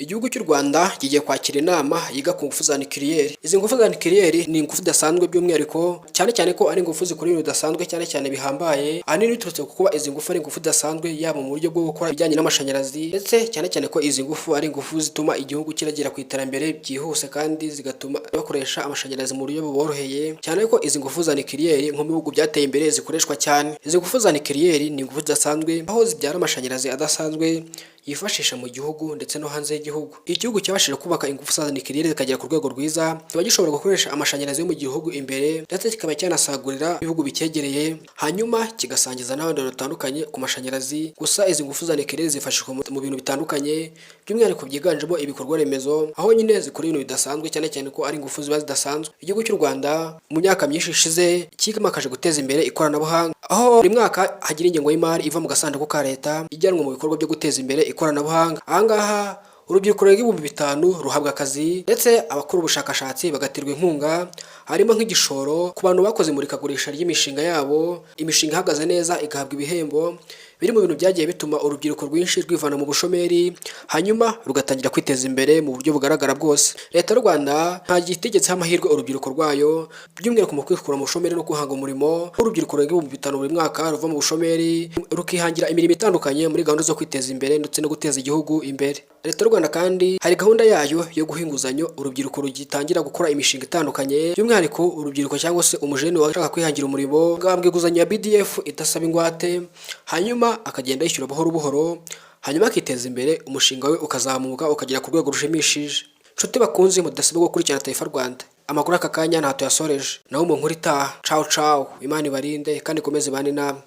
Igihugu cy'u Rwanda kigiye kwakira inama yiga ku ngufu za nucleaire. Izi ngufu za nucleaire ni ingufu zidasanzwe by'umwihariko cyane ko ari ingufu zikora ibintu bidasanzwe cyane bihambaye. Ahanini biturutse ku kuba izi ngufu ari ingufu zidasanzwe yaba mu buryo bwo gukora ibijyanye n'amashanyarazi ndetse cyane ko izi ngufu ari ingufu zituma igihugu kiragera ku iterambere byihuse kandi zigatuma bakoresha amashanyarazi mu buryo buboroheye. Cyane ko izi ngufu za nucleaire nko mu bihugu byateye imbere zikoreshwa cyane. Izi ngufu za nucleaire ni ingufu zidasanzwe aho zibyara amashanyarazi adasanzwe yifashisha mu gihugu ndetse no hanze y'igihugu. Igihugu cyabashije kubaka ingufu za nucleaire zikagera ku rwego rwiza, kiba gishobora gukoresha amashanyarazi yo mu gihugu imbere ndetse kikaba cyanasagurira ibihugu bicyegereye, hanyuma kigasangiza n'abandi batandukanye ku mashanyarazi. Gusa izi ngufu za nucleaire zifashishwa mu bintu bitandukanye by'umwihariko byiganjemo ibikorwa remezo, aho nyine zikora ibintu bidasanzwe cyane ko ari ingufu ziba zidasanzwe. Igihugu cy'u Rwanda mu myaka myinshi ishize cyimakaje guteza imbere ikoranabuhanga, aho buri mwaka hagira ingengo y'imari iva mu gasanduku ka leta ijyanwa mu bikorwa byo guteza imbere ikoranabuhanga. Ahangaha urubyiruko rurenga 5,000 ruhabwa akazi ndetse abakora ubushakashatsi bagaterwa inkunga, harimo nk'igishoro ku bantu bakoze imurikagurisha ry'imishinga yabo. Imishinga ihagaze neza igahabwa ibihembo biri mu bintu byagiye bituma urubyiruko rwinshi rwivana mu bushomeri hanyuma rugatangira kwiteza imbere mu buryo bugaragara bwose. Leta y'u Rwanda nta gitegetse amahirwe urubyiruko rwayo by'umwihariko mu kwikura mu bushomeri no guhanga umurimo. Urubyiruko rurenga 5,000 buri mwaka ruva mu bushomeri rukihangira imirimo itandukanye muri gahunda zo kwiteza imbere ndetse no guteza igihugu imbere. Leta y'u Rwanda kandi hari gahunda yayo yo guha inguzanyo urubyiruko rugitangira gukora imishinga itandukanye, by'umwihariko urubyiruko cyangwa se umujene washaka kwihangira umurimo gahabwa inguzanyo ya BDF idasaba ingwate, hanyuma akagenda yishyura buhoro hanyuma akiteza imbere, umushinga we ukazamuka ukagera ku rwego rushimishije. Nshuti bakunze mudasabwa gukurikirana Taifa Rwanda. Amakuru aka kanya ntato yasoreje, naho mu nkuru itaha. Ciao Imana ibarinde kandi ikomeze ibane namwe.